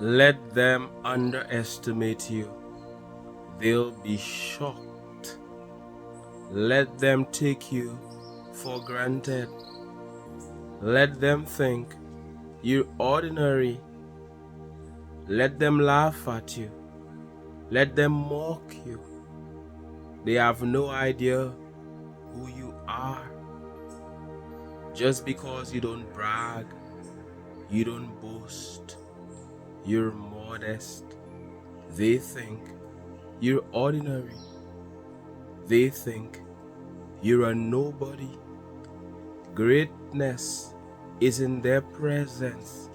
Let them underestimate you. They'll be shocked. Let them take you for granted. Let them think you're ordinary. Let them laugh at you. Let them mock you. They have no idea who you are. Just because you don't brag, you don't boast, you're modest. They think you're ordinary. They think you're a nobody. Greatness is in their presence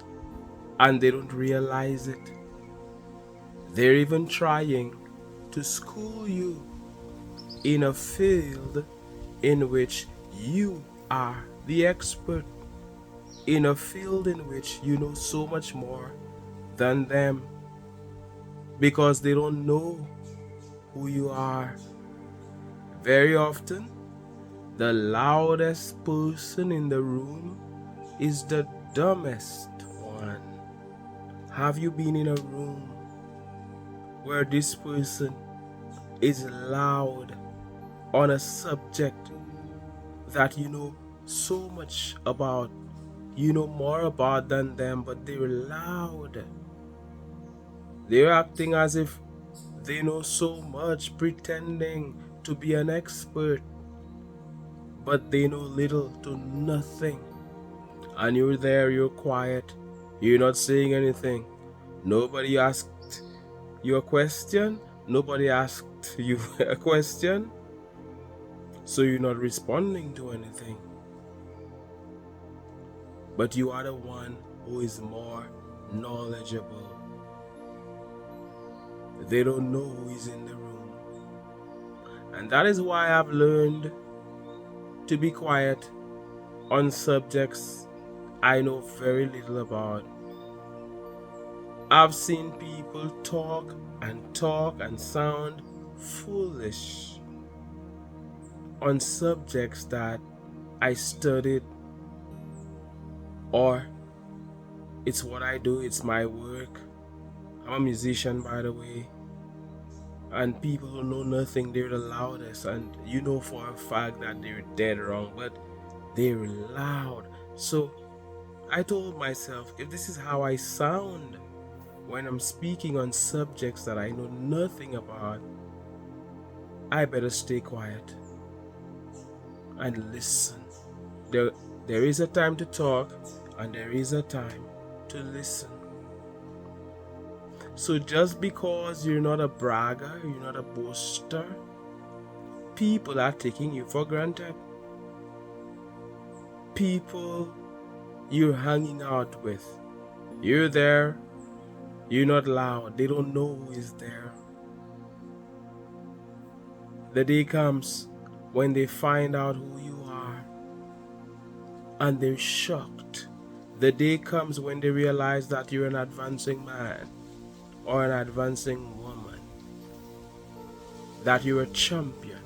and they don't realize it. They're even trying to school you in a field in which you are the expert, in a field in which you know so much more than them, because they don't know who you are. Very often, the loudest person in the room is the dumbest one. Have you been in a room where this person is loud on a subject that you know so much about, you know more about than them, but they're loud? They're acting as if they know so much, pretending to be an expert, but they know little to nothing. And you're there, you're quiet, you're not saying anything. Nobody asked you a question, nobody asked you a question, so you're not responding to anything. But you are the one who is more knowledgeable. They don't know who is in the room. And that is why I've learned to be quiet on subjects I know very little about. I've seen people talk and sound foolish on subjects that I studied, or it's what I do, it's my work. I'm a musician, by the way. And people who know nothing, they're the loudest, and you know for a fact that they're dead wrong, but they're loud. So I told myself, if this is how I sound when I'm speaking on subjects that I know nothing about, I better stay quiet and listen. There is a time to talk and there is a time to listen. So just because you're not a bragger, you're not a boaster, people are taking you for granted. People you're hanging out with, you're there, you're not loud, they don't know who is there. The day comes when they find out who you are and they're shocked. The day comes when they realize that you're an advancing man or an advancing woman, that you're a champion,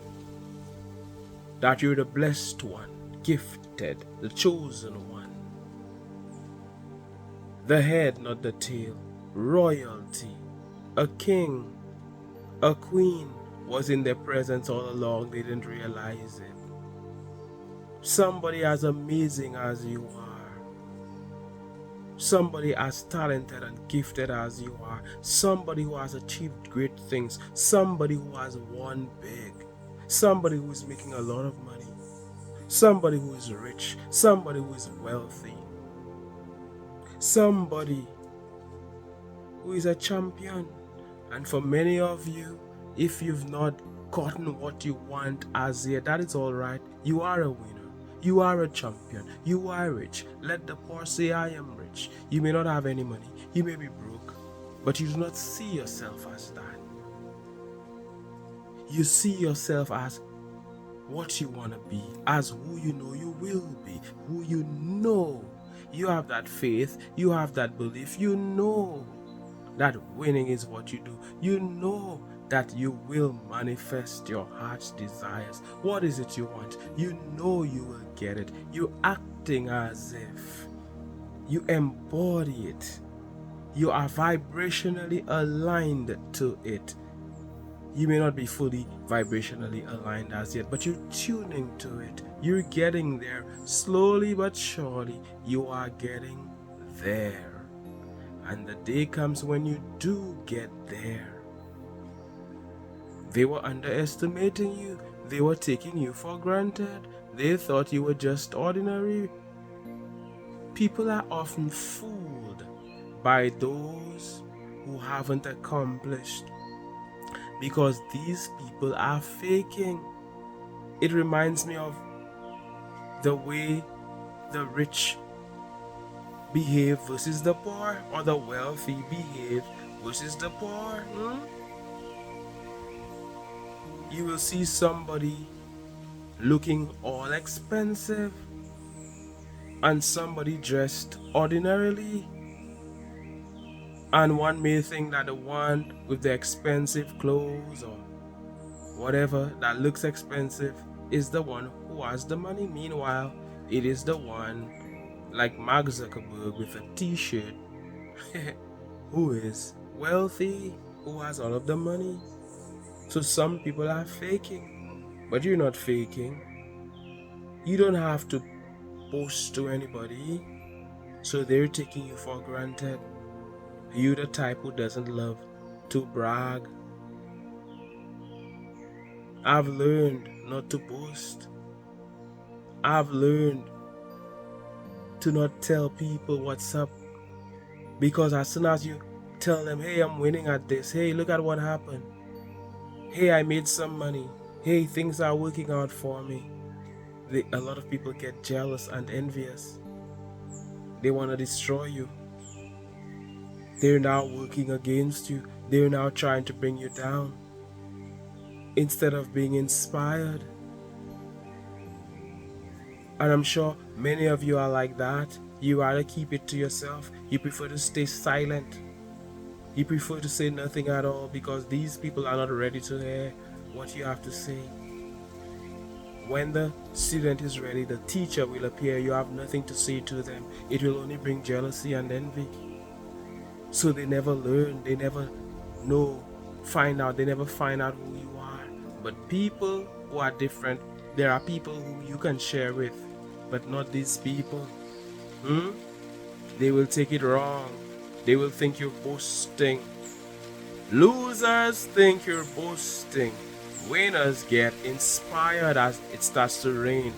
that you're the blessed one, gifted, the chosen one, the head, not the tail, royalty, a king, a queen was in their presence all along, they didn't realize it. Somebody as amazing as you are, somebody as talented and gifted as you are, somebody who has achieved great things, somebody who has won big, somebody who is making a lot of money, somebody who is rich, somebody who is wealthy, somebody who is a champion. And for many of you, if you've not gotten what you want as yet, that is all right. You are a winner. You are a champion. You are rich. Let the poor say, I am rich. You may not have any money. You may be broke. But you do not see yourself as that. You see yourself as what you want to be, as who you know you will be, who you know. You have that faith. You have that belief. You know that winning is what you do. You know that you will manifest your heart's desires. What is it you want? You know you will get it. You're acting as if you embody it. You are vibrationally aligned to it. You may not be fully vibrationally aligned as yet, but you're tuning to it. You're getting there. Slowly but surely, you are getting there. And the day comes when you do get there. They were underestimating you. They were taking you for granted. They thought you were just ordinary. People are often fooled by those who haven't accomplished, because these people are faking. It reminds me of the way the rich behave versus the poor, or the wealthy behave versus the poor. You will see somebody looking all expensive and somebody dressed ordinarily, and one may think that the one with the expensive clothes or whatever that looks expensive is the one who has the money. Meanwhile, it is the one like Mark Zuckerberg with a t-shirt who is wealthy, who has all of the money. So some people are faking, but you're not faking. You don't have to boast to anybody, so they're taking you for granted. You the type who doesn't love to brag. I've learned not to boast. I've learned to not tell people what's up, because as soon as you tell them, hey, I'm winning at this, hey, look at what happened, hey, I made some money, hey, things are working out for me, a lot of people get jealous and envious. They want to destroy you. They're now working against you. They're now trying to bring you down instead of being inspired. And I'm sure many of you are like that. You rather keep it to yourself. You prefer to stay silent. You prefer to say nothing at all, because these people are not ready to hear what you have to say. When the student is ready, the teacher will appear. You have nothing to say to them. It will only bring jealousy and envy. So they never learn, they never know, they never find out who you are. But people who are different, there are people who you can share with, but not these people. They will take it wrong. They will think you're boasting. Losers think you're boasting. Winners get inspired as it starts to rain.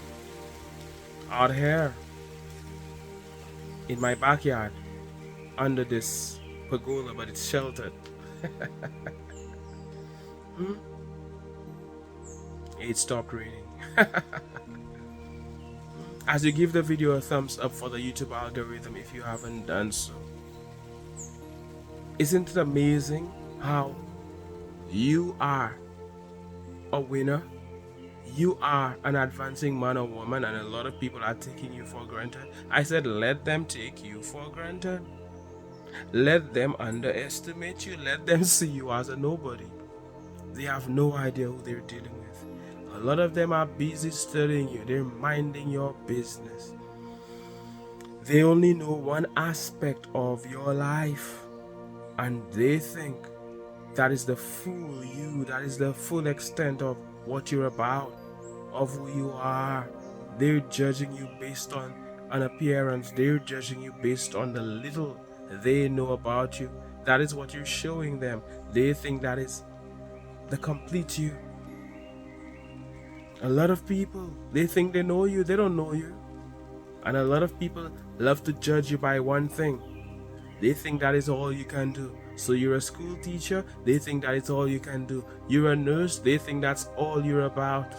Out here, in my backyard, under this pergola, but it's sheltered. It stopped raining. As you give the video a thumbs up for the YouTube algorithm if you haven't done so. Isn't it amazing how you are a winner? You are an advancing man or woman, and a lot of people are taking you for granted. I said let them take you for granted. Let them underestimate you. Let them see you as a nobody. They have no idea who they're dealing with. A lot of them are busy studying you. They're minding your business. They only know one aspect of your life, and they think that is the full you. That is the full extent of what you're about, of who you are. They're judging you based on an appearance. They're judging you based on the little they know about you. That is what you're showing them. They think that is the complete you. A lot of people, they think they know you. They don't know you. And a lot of people love to judge you by one thing. They think that is all you can do. So you're a school teacher, they think that is all you can do. You're a nurse, they think that's all you're about.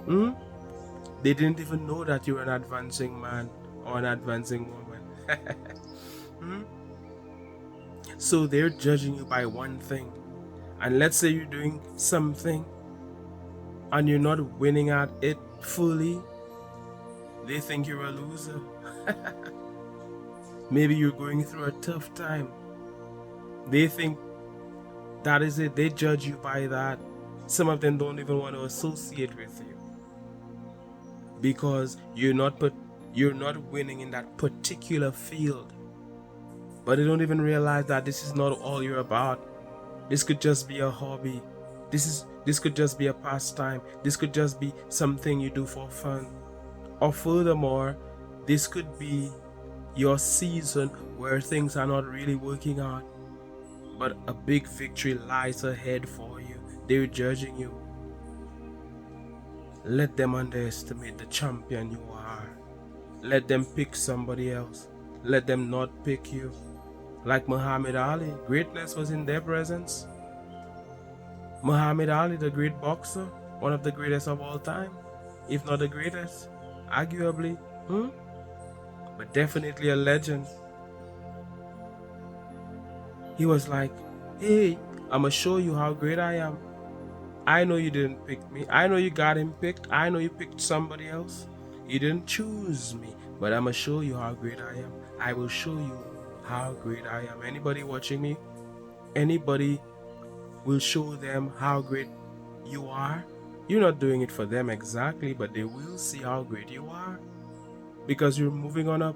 They didn't even know that you're an advancing man or an advancing woman. So they're judging you by one thing. And let's say you're doing something and you're not winning at it fully, they think you're a loser. Maybe you're going through a tough time. They think that is it. They judge you by that. Some of them don't even want to associate with you because you're not winning in that particular field. But they don't even realize that this is not all you're about. This could just be a hobby. This could just be a pastime. This could just be something you do for fun. Or furthermore, this could be your season where things are not really working out, but a big victory lies ahead for you. They're judging you. Let them underestimate the champion you are. Let them pick somebody else. Let them not pick you. Like Muhammad Ali, greatness was in their presence. Muhammad Ali, the great boxer, one of the greatest of all time, if not the greatest, arguably, but definitely a legend. He was like, hey, I'ma show you how great I am. I know you didn't pick me. I know you got him picked. I know you picked somebody else. You didn't choose me, but I'ma show you how great I am. I will show you how great I am. Anybody watching me, anybody will show them how great you are. You're not doing it for them exactly, but they will see how great you are because you're moving on up.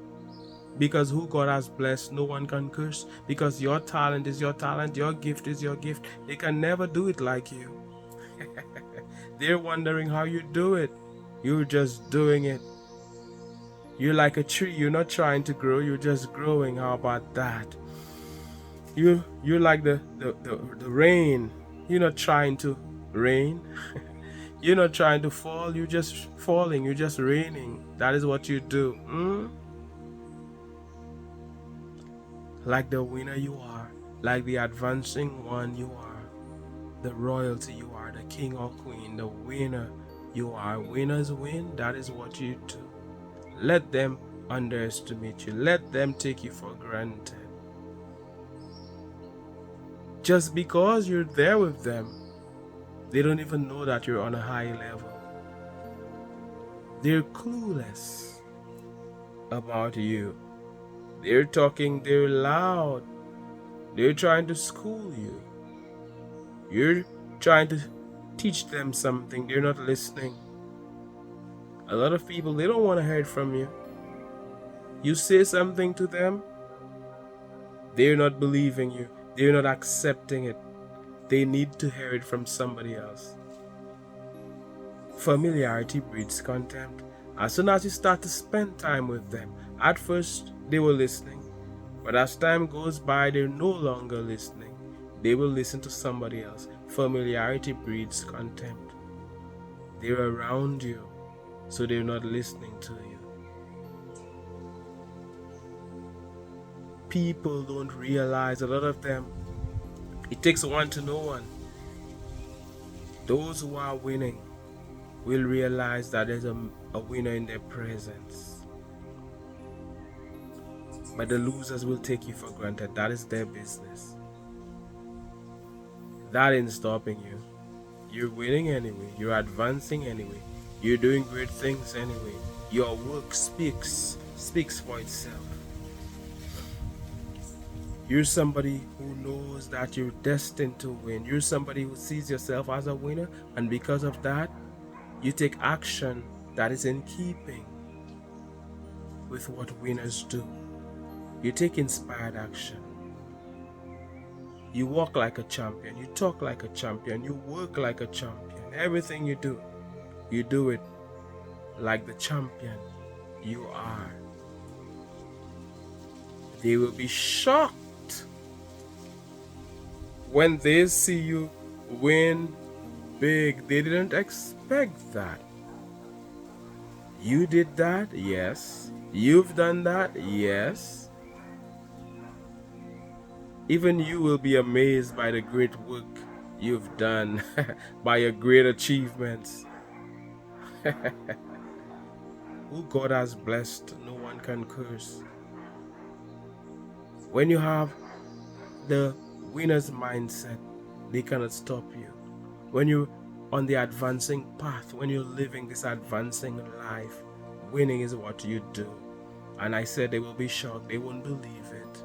Because who God has blessed, no one can curse. Because your talent is your talent, your gift is your gift. They can never do it like you. They're wondering how you do it. You're just doing it. You're like a tree. You're not trying to grow. You're just growing. How about that? You're like the rain. You're not trying to rain. You're not trying to fall. You're just falling. You're just raining. That is what you do. Like the winner you are, like the advancing one you are, the royalty you are, the king or queen, the winner you are. Winners win, that is what you do. Let them underestimate you. Let them take you for granted. Just because you're there with them, they don't even know that you're on a high level. They're clueless about you. They're talking, they're loud. They're trying to school you. You're trying to teach them something. They're not listening. A lot of people, they don't want to hear it from you. You say something to them, they're not believing you. They're not accepting it. They need to hear it from somebody else. Familiarity breeds contempt. As soon as you start to spend time with them, at first they were listening, but as time goes by, they're no longer listening. They will listen to somebody else. Familiarity breeds contempt. They're around you, so they're not listening to you. People don't realize, a lot of them, it takes one to know one. Those who are winning will realize that there's a winner in their presence. But the losers will take you for granted. That is their business. That ain't stopping you. You're winning anyway. You're advancing anyway. You're doing great things anyway. Your work speaks for itself. You're somebody who knows that you're destined to win. You're somebody who sees yourself as a winner, and because of that, you take action that is in keeping with what winners do. You take inspired action. You walk like a champion. You talk like a champion. You work like a champion. Everything you do it like the champion you are. They will be shocked when they see you win big. They didn't expect that. You did that? Yes. You've done that? Yes. Even you will be amazed by the great work you've done, by your great achievements. Who God has blessed, no one can curse. When you have the winner's mindset, they cannot stop you. When you're on the advancing path, when you're living this advancing life, winning is what you do. And I said they will be shocked, they won't believe it.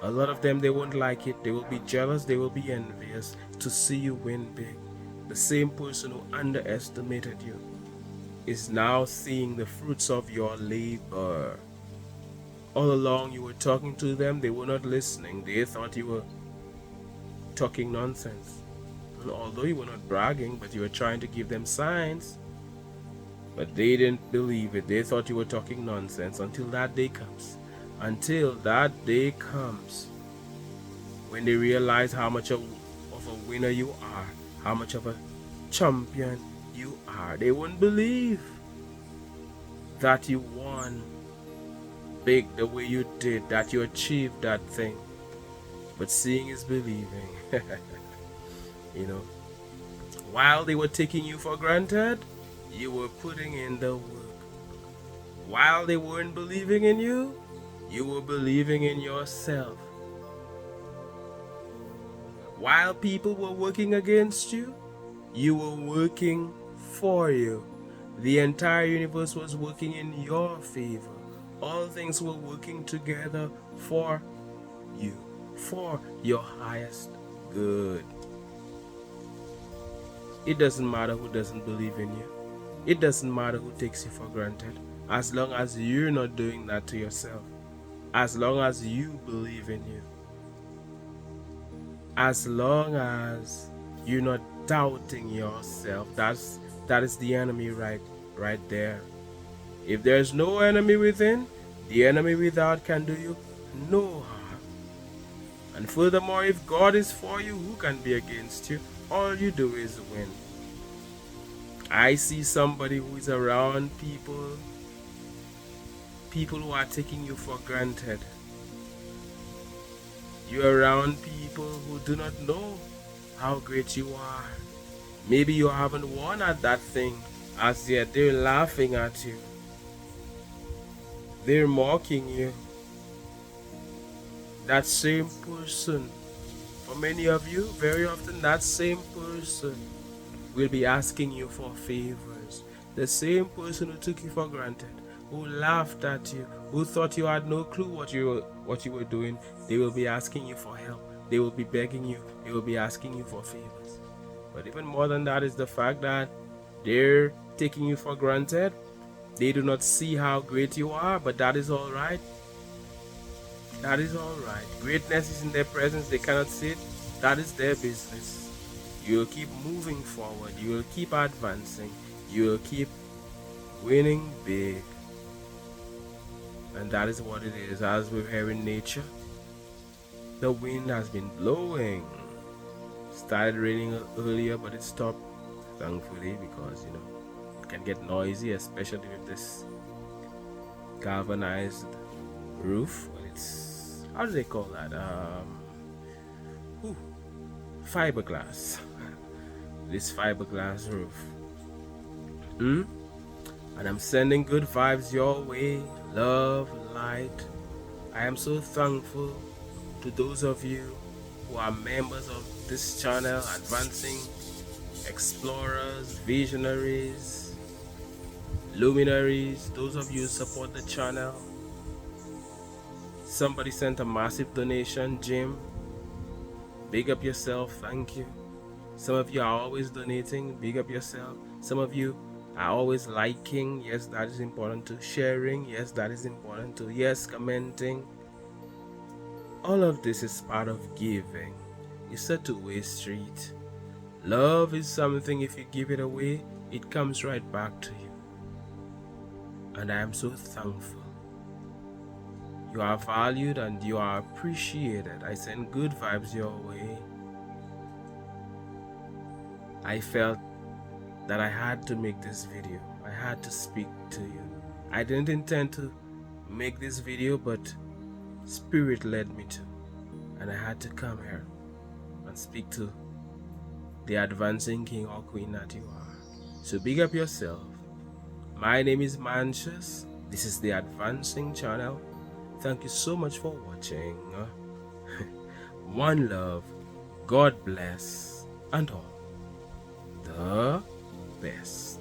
A lot of them, they won't like it. They will be jealous, they will be envious to see you win big. The same person who underestimated you is now seeing the fruits of your labor. All along you were talking to them, they were not listening. They thought you were talking nonsense. And although you were not bragging, but you were trying to give them signs, but they didn't believe it. They thought you were talking nonsense until that day comes. Until that day comes when they realize how much of a winner you are, how much of a champion you are. They wouldn't believe that you won big the way you did, that you achieved that thing. But seeing is believing. You know, while they were taking you for granted, you were putting in the work. While they weren't believing in you, you were believing in yourself. While people were working against you, you were working for you. The entire universe was working in your favor. All things were working together for you, for your highest good. It doesn't matter who doesn't believe in you. It doesn't matter who takes you for granted. As long as you're not doing that to yourself. As long as you believe in you. As long as you're not doubting yourself. That is the enemy right there. If there's no enemy within, the enemy without can do you no harm. And furthermore, if God is for you, who can be against you? All you do is win. I see somebody who is around people who are taking you for granted. You're around people who do not know how great you are. Maybe you haven't won at that thing as yet. They're laughing at you. They're mocking you. That same person, for many of you, very often that same person will be asking you for favors. The same person who took you for granted, who laughed at you, who thought you had no clue what you were doing, they will be asking you for help. They will be begging you. They will be asking you for favors. But even more than that is the fact that they're taking you for granted. They do not see how great you are, but that is all right. That is all right. Greatness is in their presence. They cannot see it. That is their business. You will keep moving forward. You will keep advancing. You will keep winning big. And that is what it is. As we're here in nature, the wind has been blowing. Started raining earlier, but it stopped, thankfully, because it can get noisy, especially with this galvanized roof. It's, how do they call that? Fiberglass. This fiberglass roof. And I'm sending good vibes your way. Love, light. I am so thankful to those of you who are members of this channel, advancing explorers, visionaries, luminaries, those of you who support the channel. Somebody sent a massive donation, Jim. Big up yourself, thank you. Some of you are always donating, big up yourself. Some of you are always liking, yes, that is important too. Sharing, yes, that is important too. Yes, commenting. All of this is part of giving. It's a two-way street. Love is something, if you give it away, it comes right back to you. And I am so thankful. You are valued and you are appreciated. I send good vibes your way. I felt that I had to make this video. I had to speak to you. I didn't intend to make this video, but Spirit led me to. And I had to come here and speak to the advancing king or queen that you are. So big up yourself. My name is Manchus. This is the Advancing channel. Thank you so much for watching. One love, God bless, and all the best.